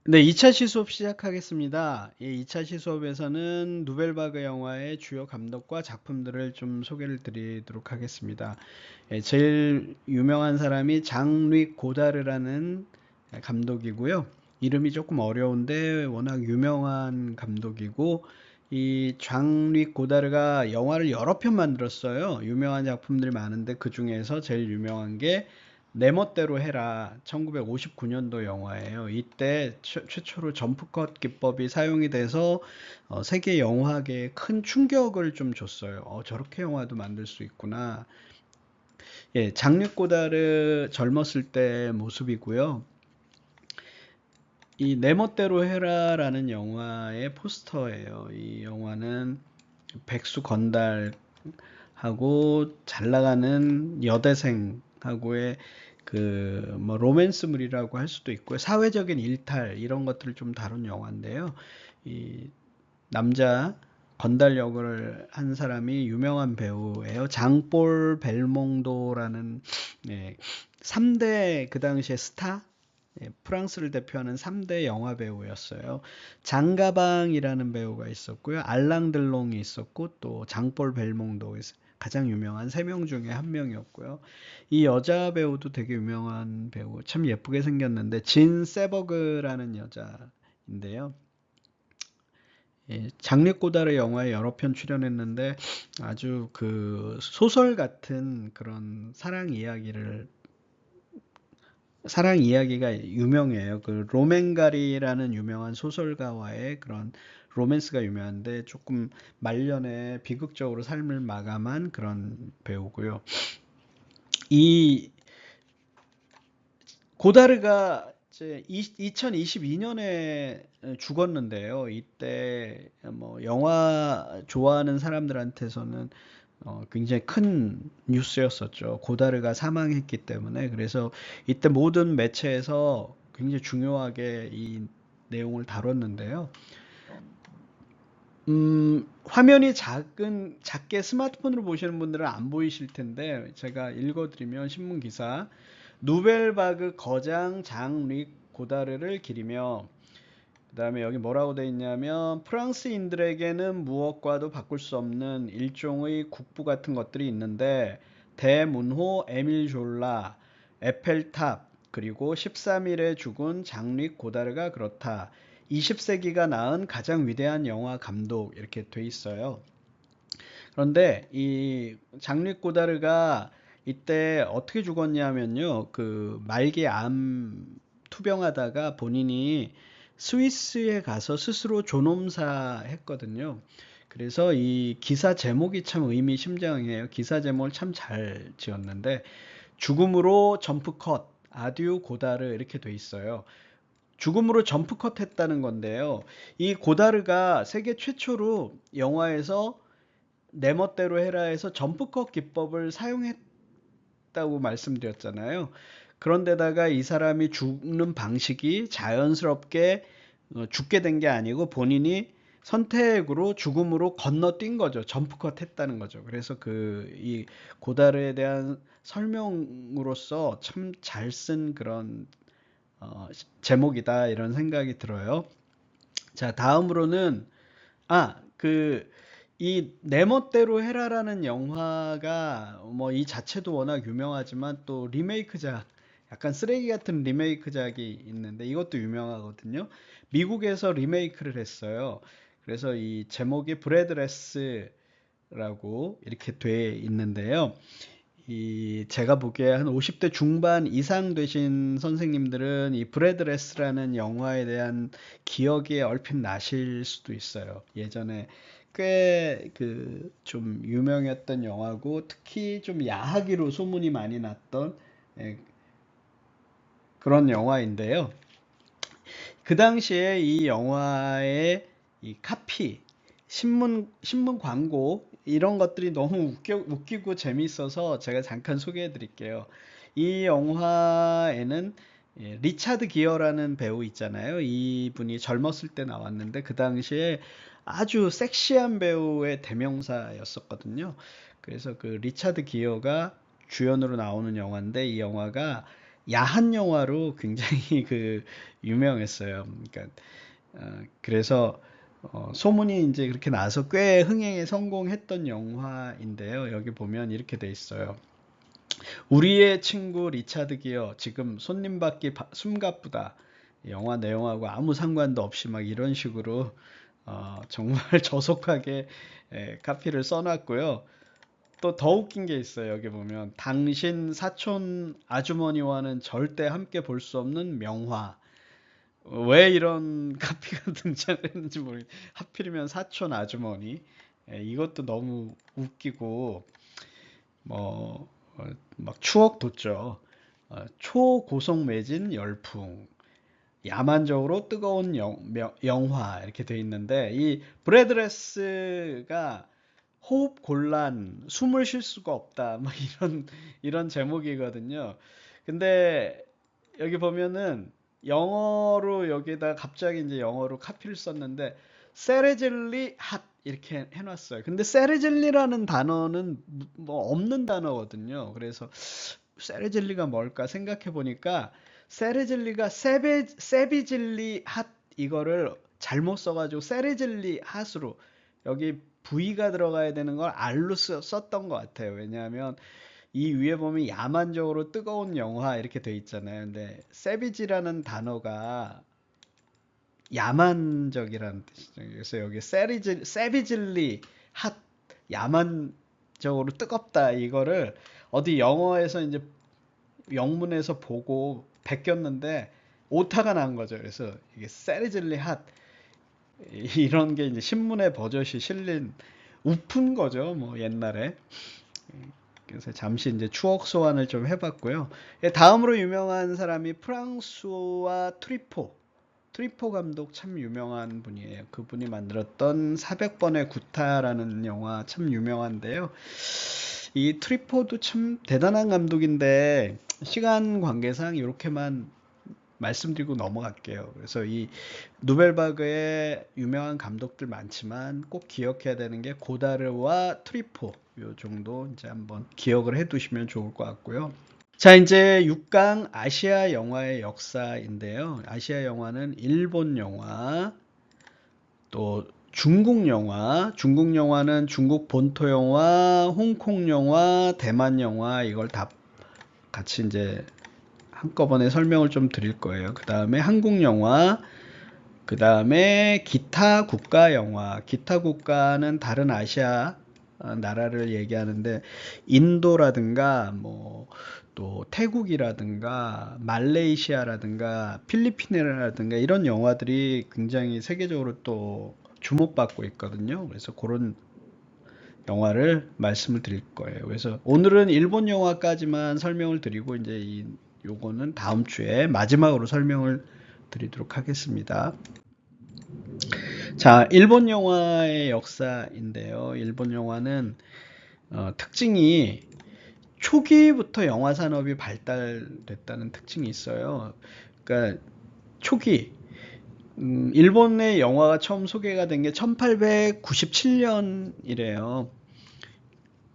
네, 2차 시수업 시작하겠습니다. 이 2차 시수업에서는 누벨바그 영화의 주요 감독과 작품들을 좀 소개를 드리도록 하겠습니다. 제일 유명한 사람이 장르익 고다르라는 감독이고요. 이름이 조금 어려운데 워낙 유명한 감독이고, 이 장르익 고다르가 영화를 여러 편 만들었어요. 유명한 작품들이 많은데 그 중에서 제일 유명한 게 내 멋대로 해라, 1959년도 영화예요. 이때 최초로 점프컷 기법이 사용이 돼서 세계 영화계에 큰 충격을 좀 줬어요. 저렇게 영화도 만들 수 있구나. 예, 장르 고다르 젊었을 때 모습이고요. 이 내 멋대로 해라라는 영화의 포스터예요. 이 영화는 백수 건달하고 잘 나가는 여대생하고의 그 뭐 로맨스물이라고 할 수도 있고요. 사회적인 일탈 이런 것들을 좀 다룬 영화인데요. 이 남자 건달 역을 한 사람이 유명한 배우예요. 장볼 벨몽도라는, 예, 3대 그 당시에 스타, 예, 프랑스를 대표하는 3대 영화 배우였어요. 장가방이라는 배우가 있었고요. 알랑 들롱이 있었고 또 장볼 벨몽도, 가장 유명한 3명 중에 한 명이었고요. 이 여자 배우도 되게 유명한 배우, 참 예쁘게 생겼는데 진 세버그라는 여자인데요. 예, 장르 꼬다르 영화에 여러 편 출연했는데 아주 그 소설 같은 그런 사랑 이야기가 유명해요. 그 로맨가리라는 유명한 소설가와의 그런 로맨스가 유명한데 조금 말년에 비극적으로 삶을 마감한 그런 배우고요. 이 고다르가 이제 2022년에 죽었는데요. 이때 뭐 영화 좋아하는 사람들한테서는 굉장히 큰 뉴스였었죠. 고다르가 사망했기 때문에. 그래서 이때 모든 매체에서 굉장히 중요하게 이 내용을 다뤘는데요. 화면이 작게 스마트폰으로 보시는 분들은 안 보이실 텐데, 제가 읽어드리면 신문 기사, 누벨바그 거장 장릭 고다르를 기리며, 그 다음에 여기 뭐라고 돼 있냐면 프랑스인들에게는 무엇과도 바꿀 수 없는 일종의 국부 같은 것들이 있는데 대문호 에밀 졸라, 에펠탑, 그리고 13일에 죽은 장릭 고다르가 그렇다. 20세기가 낳은 가장 위대한 영화 감독, 이렇게 돼 있어요. 그런데 이 장릭 고다르가 이때 어떻게 죽었냐면요. 그 말기 암 투병하다가 본인이 스위스에 가서 스스로 존엄사 했거든요. 그래서 이 기사 제목이 참 의미심장해요. 기사 제목을 참 잘 지었는데 죽음으로 점프컷, 아듀 고다르 이렇게 돼 있어요. 죽음으로 점프컷 했다는 건데요. 이 고다르가 세계 최초로 영화에서 내 멋대로 해라에서 점프컷 기법을 사용했다고 말씀드렸잖아요. 그런데다가 이 사람이 죽는 방식이 자연스럽게 죽게 된 게 아니고 본인이 선택으로 죽음으로 건너뛴 거죠. 점프컷 했다는 거죠. 그래서 이 고다르에 대한 설명으로서 참 잘 쓴 그런 제목이다 이런 생각이 들어요. 자, 다음으로는 이 내 멋대로 해라라는 영화가 뭐 이 자체도 워낙 유명하지만 또 리메이크작, 약간 쓰레기 같은 리메이크작이 있는데 이것도 유명하거든요. 미국에서 리메이크를 했어요. 그래서 이 제목이 브레드레스라고 이렇게 돼 있는데요. 이 제가 보기에 한 50대 중반 이상 되신 선생님들은 이 브레드레스라는 영화에 대한 기억이 얼핏 나실 수도 있어요. 예전에 꽤 그 좀 유명했던 영화고 특히 좀 야하기로 소문이 많이 났던, 예, 그런 영화인데요. 그 당시에 이 영화의 이 카피, 신문 광고 이런 것들이 너무 웃기고 재밌어서 제가 잠깐 소개해 드릴게요. 이 영화에는, 예, 리차드 기어라는 배우 있잖아요. 이분이 젊었을 때 나왔는데 그 당시에 아주 섹시한 배우의 대명사였었거든요. 그래서 그 리차드 기어가 주연으로 나오는 영화인데 이 영화가 야한 영화로 굉장히 유명했어요. 그러니까 그래서 소문이 이제 그렇게 나서 꽤 흥행에 성공했던 영화인데요. 여기 보면 이렇게 돼 있어요. 우리의 친구 리차드 기어 지금 손님 받기 숨가쁘다. 영화 내용하고 아무 상관도 없이 막 이런 식으로 정말 저속하게 카피를 써놨고요. 또 더 웃긴 게 있어요. 여기 보면 당신 사촌 아주머니와는 절대 함께 볼 수 없는 명화. 왜 이런 카피가 등장했는지 모르겠어요. 하필이면 사촌 아주머니. 이것도 너무 웃기고 뭐 막 추억 돋죠. 초고속 매진 열풍. 야만적으로 뜨거운 영화 이렇게 돼 있는데 이 브래드레스가 호흡 곤란, 숨을 쉴 수가 없다. 막 이런 제목이거든요. 근데 여기 보면은 영어로 여기다 갑자기 이제 영어로 카피를 썼는데 세레젤리 핫 이렇게 해놨어요. 근데 세레젤리라는 단어는 뭐 없는 단어거든요. 그래서 세레젤리가 뭘까 생각해 보니까 세레젤리가 세비젤리 핫 이거를 잘못 써가지고 세레젤리 핫으로 여기 V가 들어가야 되는 걸 R로 썼던 것 같아요. 왜냐하면 이 위에 보면 야만적으로 뜨거운 영화 이렇게 돼 있잖아요. 근데 세비지라는 단어가 야만적이라는 뜻이죠. 그래서 여기 세비질리 핫 야만적으로 뜨겁다 이거를 어디 영어에서 이제 영문에서 보고 베꼈는데 오타가 난 거죠. 그래서 이게 세리질리 핫 이런 게 이제 신문에 버젓이 실린 우픈 거죠. 뭐 옛날에. 그래서 잠시 이제 추억 소환을 좀 해봤고요. 다음으로 유명한 사람이 프랑스와 트리포 감독 참 유명한 분이에요. 그분이 만들었던 400번의 구타라는 영화 참 유명한데요. 이 트리포도 참 대단한 감독인데 시간 관계상 이렇게만 말씀드리고 넘어갈게요. 그래서 이 누벨바그의 유명한 감독들 많지만 꼭 기억해야 되는 게 고다르와 트리포 요 정도 이제 한번 기억을 해 두시면 좋을 것 같고요. 자, 이제 6강 아시아 영화의 역사인데요. 아시아 영화는 일본 영화, 또 중국 영화는 중국 본토 영화, 홍콩 영화, 대만 영화 이걸 다 같이 이제 한꺼번에 설명을 좀 드릴 거예요. 그 다음에 한국 영화, 그 다음에 기타 국가 영화. 기타 국가는 다른 아시아 나라를 얘기하는데 인도라든가 뭐 또 태국이라든가 말레이시아라든가 필리핀이라든가 이런 영화들이 굉장히 세계적으로 또 주목받고 있거든요. 그래서 그런 영화를 말씀을 드릴 거예요. 그래서 오늘은 일본 영화까지만 설명을 드리고 이제 요거는 다음 주에 마지막으로 설명을 드리도록 하겠습니다. 자, 일본 영화의 역사인데요. 일본 영화는 특징이 초기부터 영화 산업이 발달됐다는 특징이 있어요. 그러니까 초기 일본의 영화가 처음 소개가 된 게 1897년이래요.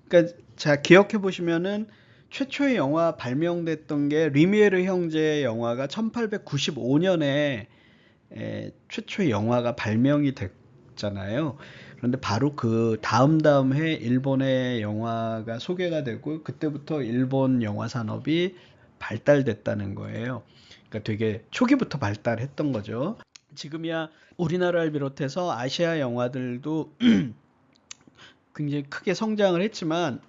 그러니까 자 기억해 보시면은 최초의 영화 발명됐던 게 리미에르 형제의 영화가 1895년에 최초의 영화가 발명이 됐잖아요. 그런데 바로 그 다음 해 일본의 영화가 소개가 되고 그때부터 일본 영화 산업이 발달됐다는 거예요. 그러니까 되게 초기부터 발달했던 거죠. 지금이야 우리나라를 비롯해서 아시아 영화들도 굉장히 크게 성장을 했지만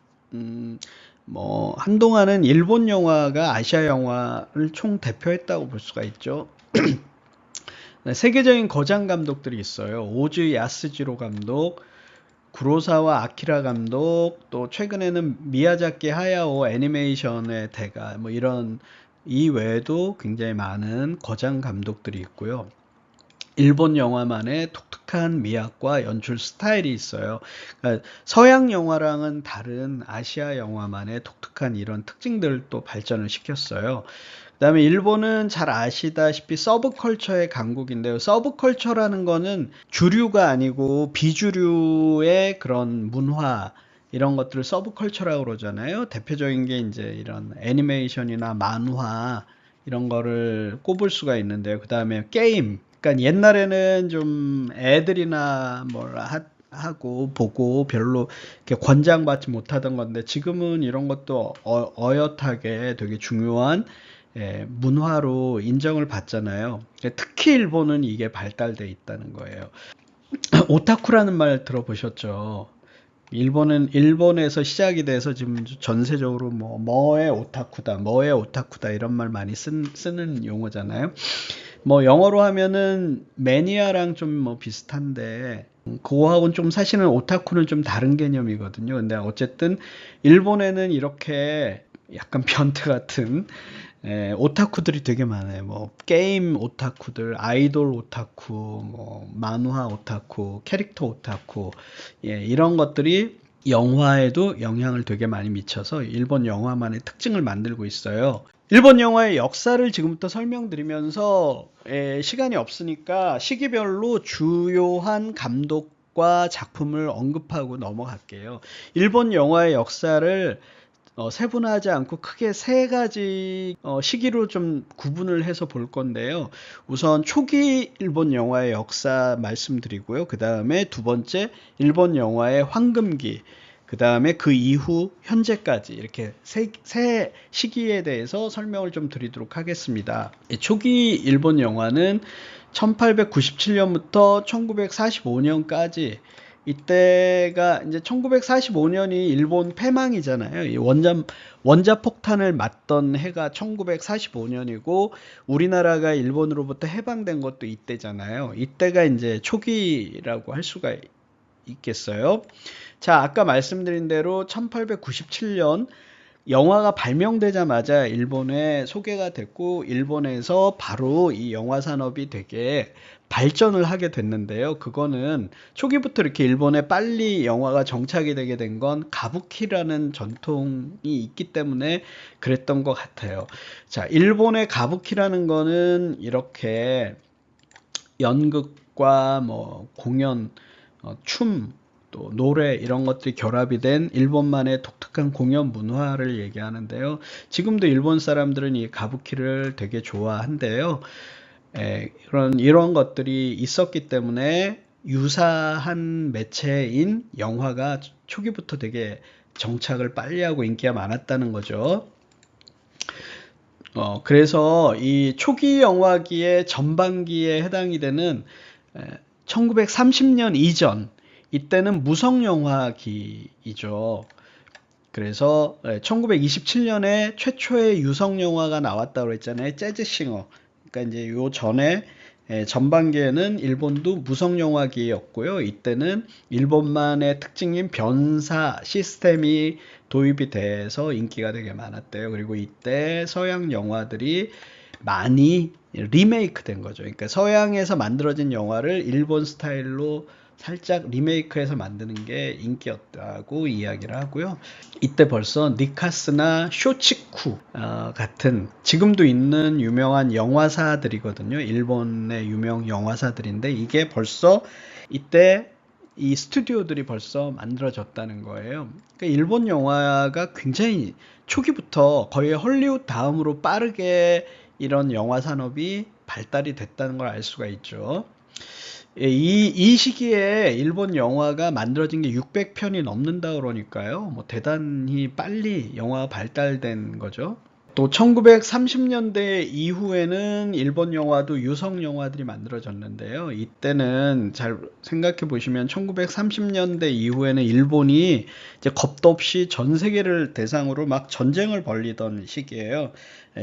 뭐 한동안은 일본 영화가 아시아 영화를 총 대표했다고 볼 수가 있죠. 세계적인 거장 감독들이 있어요. 오즈 야스지로 감독, 구로사와 아키라 감독, 또 최근에는 미야자키 하야오 애니메이션의 대가 뭐 이런 이 외에도 굉장히 많은 거장 감독들이 있고요. 일본 영화만의 독특한 미학과 연출 스타일이 있어요. 그러니까 서양 영화랑은 다른 아시아 영화만의 독특한 이런 특징들을 또 발전을 시켰어요. 그 다음에 일본은 잘 아시다시피 서브컬처의 강국인데요. 서브컬처라는 거는 주류가 아니고 비주류의 그런 문화 이런 것들을 서브컬처라고 그러잖아요. 대표적인 게 이제 이런 애니메이션이나 만화 이런 거를 꼽을 수가 있는데요. 그 다음에 게임. 그러니까 옛날에는 좀 애들이나 뭘 하고 보고 별로 이렇게 권장받지 못하던 건데 지금은 이런 것도 어엿하게 되게 중요한 문화로 인정을 받잖아요. 특히 일본은 이게 발달돼 있다는 거예요. 오타쿠라는 말 들어보셨죠? 일본에서 시작이 돼서 지금 전세적으로 뭐의 오타쿠다, 뭐의 오타쿠다 이런 말 많이 쓰는 용어잖아요. 뭐 영어로 하면은 매니아랑 좀 뭐 비슷한데 그거하고는 좀 사실은 오타쿠는 좀 다른 개념이거든요. 근데 어쨌든 일본에는 이렇게 약간 변태 같은 오타쿠들이 되게 많아요. 뭐 게임 오타쿠들, 아이돌 오타쿠, 뭐 만화 오타쿠, 캐릭터 오타쿠, 이런 것들이 영화에도 영향을 되게 많이 미쳐서 일본 영화만의 특징을 만들고 있어요. 일본 영화의 역사를 지금부터 설명드리면서 시간이 없으니까 시기별로 주요한 감독과 작품을 언급하고 넘어갈게요. 일본 영화의 역사를 세분화하지 않고 크게 세 가지 시기로 좀 구분을 해서 볼 건데요. 우선 초기 일본 영화의 역사 말씀드리고요. 그 다음에 두 번째 일본 영화의 황금기, 그 다음에 그 이후 현재까지 이렇게 세 시기에 대해서 설명을 좀 드리도록 하겠습니다. 초기 일본 영화는 1897년부터 1945년까지 이때가 이제 1945년이 일본 패망이잖아요. 이 원자 폭탄을 맞던 해가 1945년이고 우리나라가 일본으로부터 해방된 것도 이때잖아요. 이때가 이제 초기라고 할 수가 있겠어요. 자, 아까 말씀드린 대로 1897년 영화가 발명되자마자 일본에 소개가 됐고 일본에서 바로 이 영화 산업이 되게 발전을 하게 됐는데요. 그거는 초기부터 이렇게 일본에 빨리 영화가 정착이 되게 된 건 가부키라는 전통이 있기 때문에 그랬던 것 같아요. 자, 일본의 가부키라는 거는 이렇게 연극과 뭐 공연, 춤, 또 노래 이런 것들이 결합이 된 일본만의 독특한 공연 문화를 얘기하는데요. 지금도 일본 사람들은 이 가부키를 되게 좋아한대요. 이런 것들이 있었기 때문에 유사한 매체인 영화가 초기부터 되게 정착을 빨리 하고 인기가 많았다는 거죠. 그래서 이 초기 영화기의 전반기에 해당이 되는 1930년 이전, 이때는 무성 영화기이죠. 그래서 1927년에 최초의 유성 영화가 나왔다고 했잖아요. 재즈싱어. 그러니까 이제 요 전에 전반기에는 일본도 무성 영화기였고요. 이때는 일본만의 특징인 변사 시스템이 도입이 돼서 인기가 되게 많았대요. 그리고 이때 서양 영화들이 많이 리메이크 된 거죠. 그러니까 서양에서 만들어진 영화를 일본 스타일로 살짝 리메이크해서 만드는 게 인기였다고 이야기를 하고요. 이때 벌써 니카스나 쇼치쿠 같은 지금도 있는 유명한 영화사들이거든요. 일본의 유명 영화사들인데 이게 벌써 이때 이 스튜디오들이 벌써 만들어졌다는 거예요. 그러니까 일본 영화가 굉장히 초기부터 거의 헐리우드 다음으로 빠르게 이런 영화 산업이 발달이 됐다는 걸 알 수가 있죠. 이 시기에 일본 영화가 만들어진 게 600편이 넘는다 그러니까요. 뭐 대단히 빨리 영화가 발달된 거죠. 또 1930년대 이후에는 일본 영화도 유성 영화들이 만들어졌는데요. 이때는 잘 생각해 보시면 1930년대 이후에는 일본이 이제 겁도 없이 전 세계를 대상으로 막 전쟁을 벌이던 시기예요.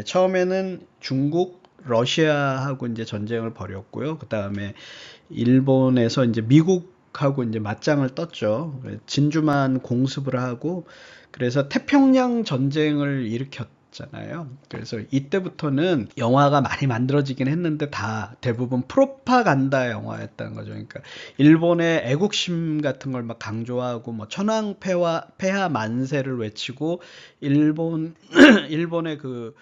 처음에는 중국, 러시아하고 이제 전쟁을 벌였고요. 그 다음에 일본에서 이제 미국하고 이제 맞짱을 떴죠. 진주만 공습을 하고 그래서 태평양 전쟁을 일으켰잖아요. 그래서 이때부터는 영화가 많이 만들어지긴 했는데 다 대부분 프로파간다 영화였다는 거죠. 그러니까 일본의 애국심 같은 걸 막 강조하고 뭐 천황 폐하 만세를 외치고 일본의 그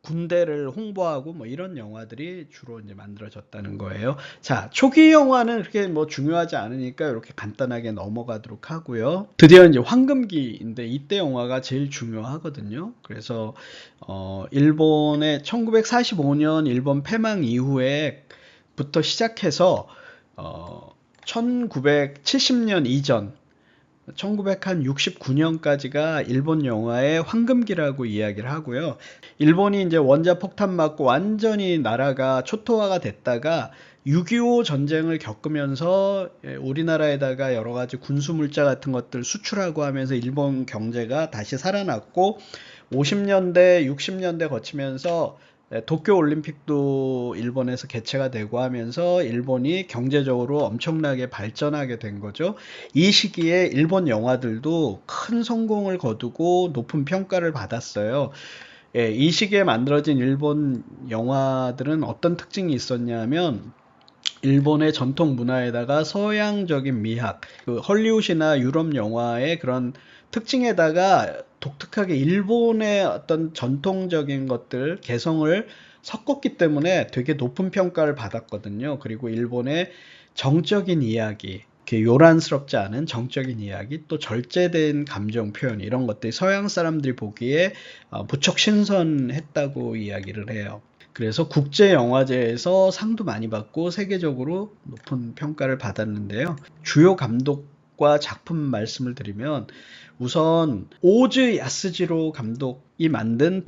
군대를 홍보하고 뭐 이런 영화들이 주로 이제 만들어졌다는 거예요. 자, 초기 영화는 그렇게 뭐 중요하지 않으니까 이렇게 간단하게 넘어가도록 하고요. 드디어 이제 황금기인데 이때 영화가 제일 중요하거든요. 그래서 일본의 1945년 일본 패망 이후에부터 시작해서 1970년 이전 1969년까지가 일본 영화의 황금기라고 이야기를 하고요. 일본이 이제 원자 폭탄 맞고 완전히 나라가 초토화가 됐다가 6.25 전쟁을 겪으면서 우리나라에다가 여러 가지 군수 물자 같은 것들 수출하고 하면서 일본 경제가 다시 살아났고 50년대, 60년대 거치면서 도쿄 올림픽도 일본에서 개최가 되고 하면서 일본이 경제적으로 엄청나게 발전하게 된 거죠. 이 시기에 일본 영화들도 큰 성공을 거두고 높은 평가를 받았어요. 이 시기에 만들어진 일본 영화들은 어떤 특징이 있었냐면 일본의 전통 문화에다가 서양적인 미학, 그 헐리우드나 유럽 영화의 그런 특징에다가 독특하게 일본의 어떤 전통적인 것들, 개성을 섞었기 때문에 되게 높은 평가를 받았거든요. 그리고 일본의 정적인 이야기, 이렇게 요란스럽지 않은 정적인 이야기, 또 절제된 감정 표현, 이런 것들이 서양 사람들이 보기에 무척 신선했다고 이야기를 해요. 그래서 국제영화제에서 상도 많이 받고 세계적으로 높은 평가를 받았는데요. 주요 감독과 작품 말씀을 드리면 우선 오즈 야스지로 감독이 만든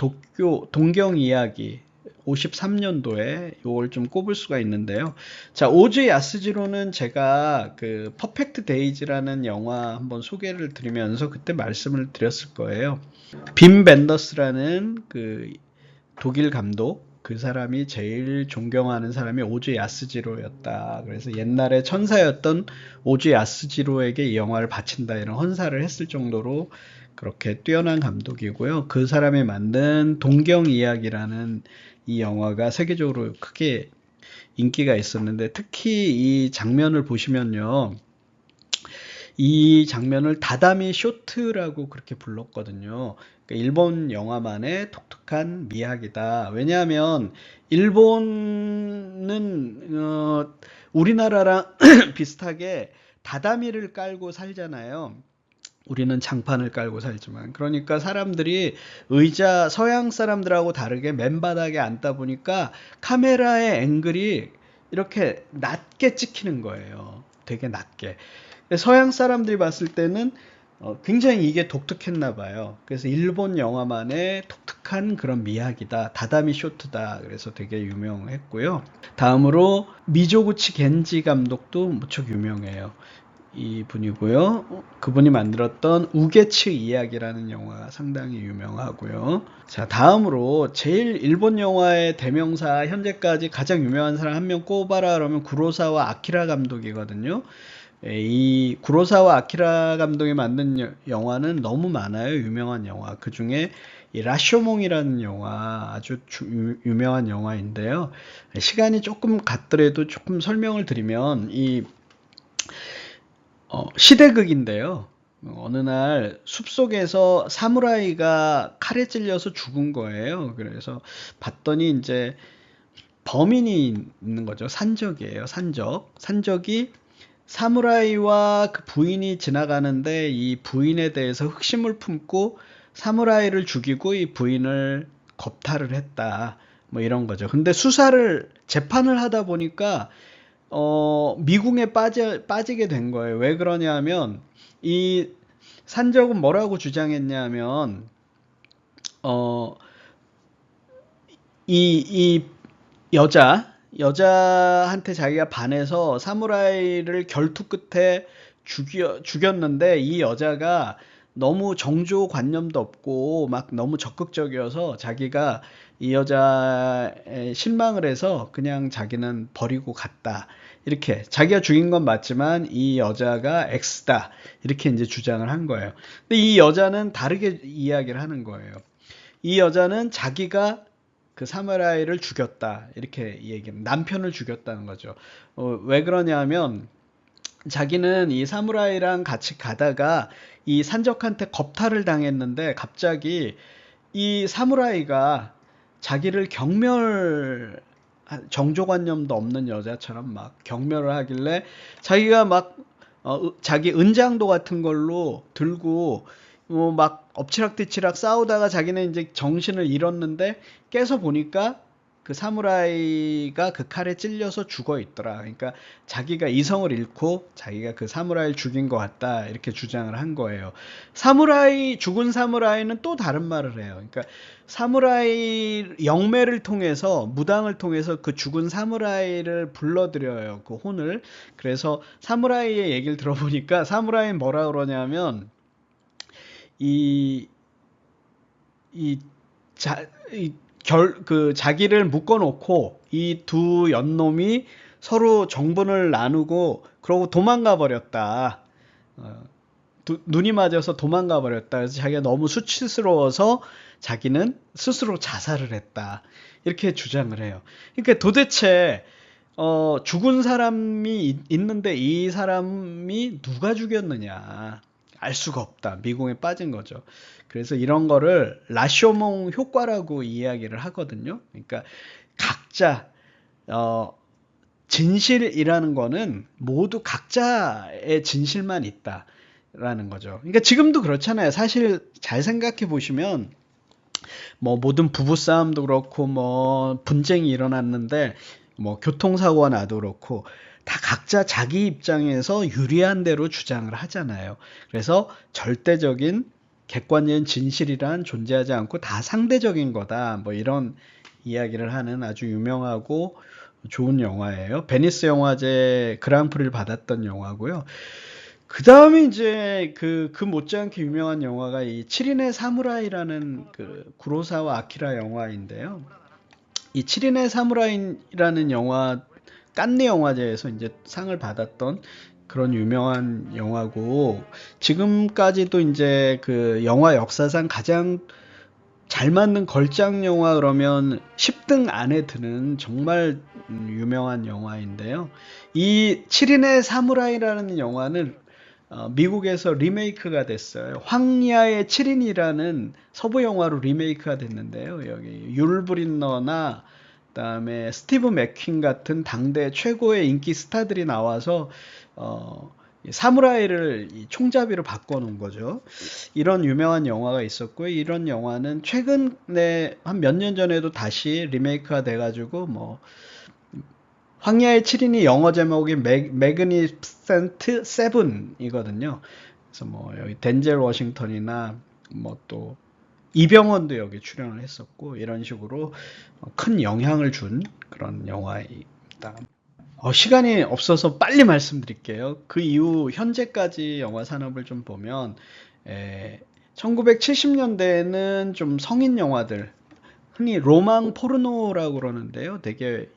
동경 이야기 53년도에 이걸 좀 꼽을 수가 있는데요. 자, 오즈 야스지로는 제가 그 퍼펙트 데이즈라는 영화 한번 소개를 드리면서 그때 말씀을 드렸을 거예요. 빔 벤더스라는 그 독일 감독, 그 사람이 제일 존경하는 사람이 오즈 야스지로였다. 그래서 옛날에 천사였던 오즈 야스지로에게 이 영화를 바친다, 이런 헌사를 했을 정도로 그렇게 뛰어난 감독이고요. 그 사람이 만든 동경 이야기라는 이 영화가 세계적으로 크게 인기가 있었는데, 특히 이 장면을 보시면요, 이 장면을 다다미 쇼트라고 그렇게 불렀거든요. 그러니까 일본 영화만의 독특한 미학이다. 왜냐하면 일본은 우리나라랑 비슷하게 다다미를 깔고 살잖아요. 우리는 장판을 깔고 살지만, 그러니까 사람들이 의자, 서양 사람들하고 다르게 맨바닥에 앉다 보니까 카메라의 앵글이 이렇게 낮게 찍히는 거예요. 되게 낮게. 서양 사람들이 봤을 때는 굉장히 이게 독특했나 봐요. 그래서 일본 영화만의 독특한 그런 미학이다, 다다미 쇼트다, 그래서 되게 유명했고요. 다음으로 미조구치 겐지 감독도 무척 유명해요. 이 분이고요. 그분이 만들었던 우게츠 이야기라는 영화가 상당히 유명하고요. 자, 다음으로 제일 일본 영화의 대명사, 현재까지 가장 유명한 사람 한 명 꼽아라 그러면 구로사와 아키라 감독이거든요. 이 구로사와 아키라 감독이 만든 영화는 너무 많아요. 유명한 영화. 그 중에 이 라쇼몽이라는 영화, 아주 유명한 영화인데요. 시간이 조금 갔더라도 조금 설명을 드리면, 이 시대극인데요. 어느 날 숲속에서 사무라이가 칼에 찔려서 죽은 거예요. 그래서 봤더니 이제 범인이 있는 거죠. 산적이에요. 산적이 사무라이와 그 부인이 지나가는데 이 부인에 대해서 흑심을 품고 사무라이를 죽이고 이 부인을 겁탈을 했다, 뭐 이런 거죠. 근데 재판을 하다 보니까 미궁에 빠지게 된 거예요. 왜 그러냐면 이 산적은 뭐라고 주장했냐면 이 여자한테 자기가 반해서 사무라이를 결투 끝에 죽였는데, 이 여자가 너무 정조관념도 없고 막 너무 적극적이어서 자기가 이 여자에 실망을 해서 그냥 자기는 버리고 갔다, 이렇게 자기가 죽인 건 맞지만 이 여자가 X다, 이렇게 이제 주장을 한 거예요. 근데 이 여자는 다르게 이야기를 하는 거예요. 이 여자는 자기가 그 사무라이를 죽였다, 이렇게 얘기합니다. 남편을 죽였다는 거죠. 왜 그러냐면 자기는 이 사무라이랑 같이 가다가 이 산적한테 겁탈을 당했는데 갑자기 이 사무라이가 자기를 정조관념도 없는 여자처럼 막 경멸을 하길래 자기가 막 자기 은장도 같은 걸로 들고 막 엎치락뒤치락 싸우다가 자기는 이제 정신을 잃었는데 깨서 보니까 그 사무라이가 그 칼에 찔려서 죽어 있더라. 그러니까 자기가 이성을 잃고 자기가 그 사무라이를 죽인 것 같다 이렇게 주장을 한 거예요. 죽은 사무라이는 또 다른 말을 해요. 그러니까 사무라이 영매를 통해서 무당을 통해서 그 죽은 사무라이를 불러들여요. 그 혼을. 그래서 사무라이의 얘기를 들어보니까 사무라이는 뭐라 그러냐면 이, 이, 자, 자기를 묶어놓고 이 두 연놈이 서로 정분을 나누고 그러고 도망가 버렸다. 눈이 맞아서 도망가 버렸다. 그래서 자기가 너무 수치스러워서 자기는 스스로 자살을 했다. 이렇게 주장을 해요. 그러니까 도대체 죽은 사람이 있는데 이 사람이 누가 죽였느냐 알 수가 없다. 미궁에 빠진 거죠. 그래서 이런 거를 라쇼몽 효과라고 이야기를 하거든요. 그러니까 각자 진실이라는 거는 모두 각자의 진실만 있다라는 거죠. 그러니까 지금도 그렇잖아요. 사실 잘 생각해 보시면 뭐 모든 부부싸움도 그렇고 뭐 분쟁이 일어났는데 뭐 교통사고가 나도 그렇고 다 각자 자기 입장에서 유리한 대로 주장을 하잖아요. 그래서 절대적인 객관적인 진실이란 존재하지 않고 다 상대적인 거다. 뭐 이런 이야기를 하는 아주 유명하고 좋은 영화예요. 베니스 영화제 그랑프리를 받았던 영화고요. 그 다음에 이제 그 못지않게 유명한 영화가 이 7인의 사무라이라는 그 구로사와 아키라 영화인데요. 이 7인의 사무라이라는 영화 깐느 영화제에서 이제 상을 받았던 그런 유명한 영화고 지금까지도 이제 그 영화 역사상 가장 잘 만든 걸작 영화 그러면 10등 안에 드는 정말 유명한 영화인데요. 이 7인의 사무라이라는 영화는 미국에서 리메이크가 됐어요. 황야의 7인이라는 서부 영화로 리메이크가 됐는데요. 여기 율 브린너나 그다음에 스티브 맥퀸 같은 당대 최고의 인기 스타들이 나와서 사무라이를 총잡이로 바꿔놓은 거죠. 이런 유명한 영화가 있었고요. 이런 영화는 최근에 한 몇 년 전에도 다시 리메이크가 돼가지고 뭐 황야의 7인이 영어 제목이 매그니센트 세븐이거든요. 그래서 뭐 여기 덴젤 워싱턴이나 뭐 또 이병헌도 여기 출연을 했었고 이런 식으로 큰 영향을 준 그런 영화입니다. 시간이 없어서 빨리 말씀드릴게요. 그 이후 현재까지 영화 산업을 좀 보면 1970년대에는 좀 성인 영화들 흔히 로망 포르노라고 그러는데요. 되게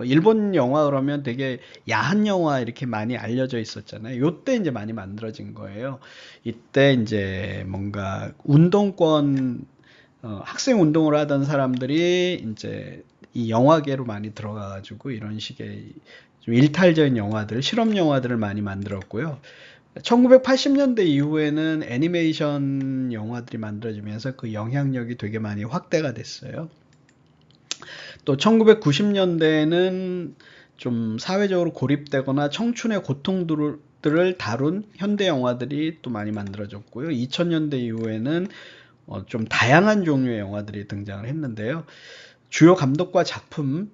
일본 영화 그러면 되게 야한 영화 이렇게 많이 알려져 있었잖아요. 요때 이제 많이 만들어진 거예요. 이때 이제 뭔가 운동권 학생 운동을 하던 사람들이 이제 이 영화계로 많이 들어가가지고 이런 식의 좀 일탈적인 영화들, 실험 영화들을 많이 만들었고요. 1980년대 이후에는 애니메이션 영화들이 만들어지면서 그 영향력이 되게 많이 확대가 됐어요. 또 1990년대에는 좀 사회적으로 고립되거나 청춘의 고통들을 다룬 현대 영화들이 또 많이 만들어졌고요. 2000년대 이후에는 좀 다양한 종류의 영화들이 등장을 했는데요. 주요 감독과 작품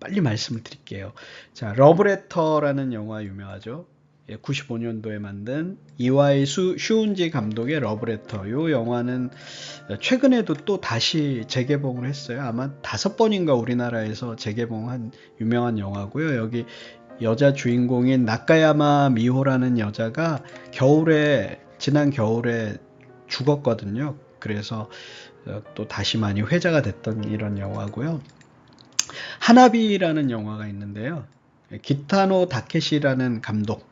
빨리 말씀을 드릴게요. 자, 러브레터라는 영화 유명하죠. 95년도에 만든 이와이 슈운지 감독의 러브레터. 이 영화는 최근에도 또 다시 재개봉을 했어요. 아마 5번인가 우리나라에서 재개봉한 유명한 영화고요. 여기 여자 주인공인 나카야마 미호라는 여자가 지난 겨울에 죽었거든요. 그래서 또 다시 많이 회자가 됐던 이런 영화고요. 하나비라는 영화가 있는데요. 기타노 다케시라는 감독이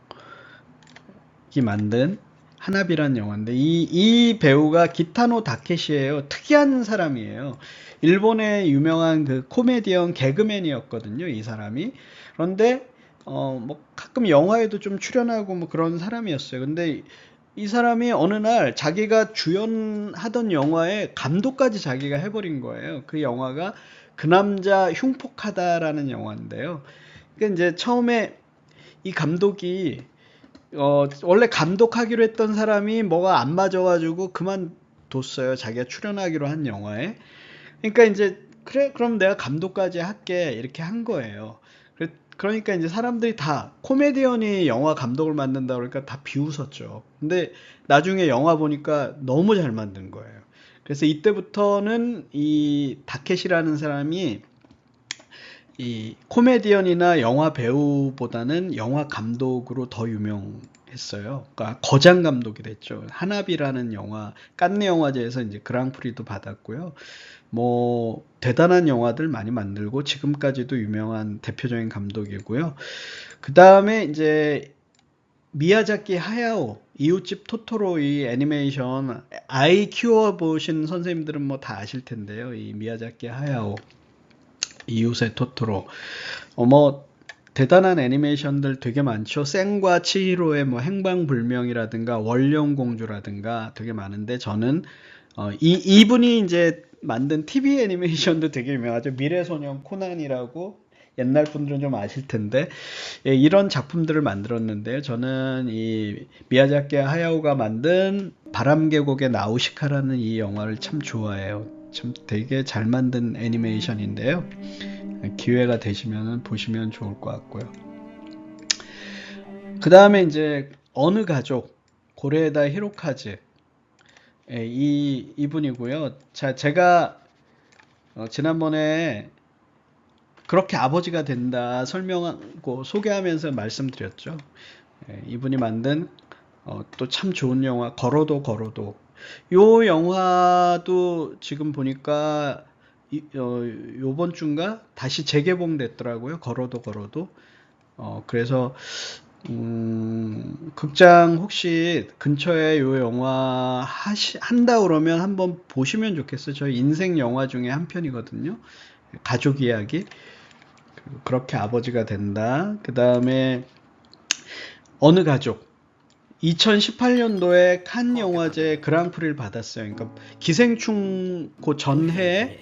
만든 하나비라는 영화인데 이 배우가 기타노 다케시예요. 특이한 사람이에요. 일본의 유명한 그 코미디언 개그맨이었거든요. 이 사람이. 그런데 뭐 가끔 영화에도 좀 출연하고 뭐 그런 사람이었어요. 근데 이 사람이 어느 날 자기가 주연하던 영화에 감독까지 자기가 해버린 거예요. 그 영화가 그 남자 흉폭하다라는 영화인데요. 그러니까 이제 처음에 이 감독이 원래 감독하기로 했던 사람이 뭐가 안 맞아가지고 그만뒀어요. 자기가 출연하기로 한 영화에. 그러니까 이제 그래 그럼 내가 감독까지 할게 이렇게 한 거예요. 그러니까 이제 사람들이 다 코미디언이 영화 감독을 맡는다 그러니까 다 비웃었죠. 근데 나중에 영화 보니까 너무 잘 만든 거예요. 그래서 이때부터는 이 다켓이라는 사람이 이 코미디언이나 영화 배우보다는 영화 감독으로 더 유명했어요. 그러니까 거장 감독이 됐죠. 하나비라는 영화, 깐느 영화제에서 이제 그랑프리도 받았고요. 뭐 대단한 영화들 많이 만들고 지금까지도 유명한 대표적인 감독이고요. 그 다음에 이제 미야자키 하야오, 이웃집 토토로 이 애니메이션 아이 키워보신 선생님들은 뭐 다 아실 텐데요. 이 미야자키 하야오. 이웃의 토토로. 뭐 대단한 애니메이션들 되게 많죠. 생과 치히로의 뭐 행방불명이라든가 원령공주라든가 되게 많은데 저는 이분이 이제 만든 TV 애니메이션도 되게 유명하죠. 미래소년 코난이라고 옛날 분들은 좀 아실 텐데 예, 이런 작품들을 만들었는데요. 저는 이 미야자키 하야오가 만든 바람계곡의 나우시카라는 이 영화를 참 좋아해요. 참 되게 잘 만든 애니메이션인데요. 기회가 되시면 보시면 좋을 것 같고요. 그 다음에 이제 어느 가족 고레에다 히로카즈 예, 이분이고요. 자, 제가 지난번에 그렇게 아버지가 된다 설명하고 소개하면서 말씀드렸죠. 예, 이분이 만든 또 참 좋은 영화 걸어도 걸어도 요 영화도 지금 보니까 요번 주인가 다시 재개봉됐더라고요. 걸어도 걸어도 그래서 극장 혹시 근처에 요 영화 한다 그러면 한번 보시면 좋겠어요. 저희 인생 영화 중에 한 편이거든요. 가족 이야기. 그렇게 아버지가 된다. 그 다음에 어느 가족. 2018년도에 칸 영화제 그랑프리를 받았어요. 그러니까 기생충 그 전해에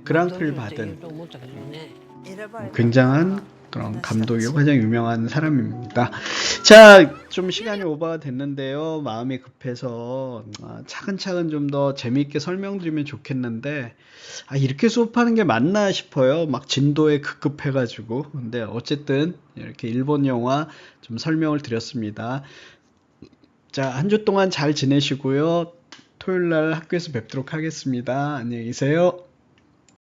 그랑프리를 받은 굉장한 그런 감독이고 가장 유명한 사람입니다. 자, 좀 시간이 오버가 됐는데요. 마음이 급해서 차근차근 좀 더 재미있게 설명드리면 좋겠는데 이렇게 수업하는 게 맞나 싶어요. 막 진도에 급급해가지고. 근데 어쨌든 이렇게 일본 영화 좀 설명을 드렸습니다. 자, 한 주 동안 잘 지내시고요. 토요일 날 학교에서 뵙도록 하겠습니다. 안녕히 계세요.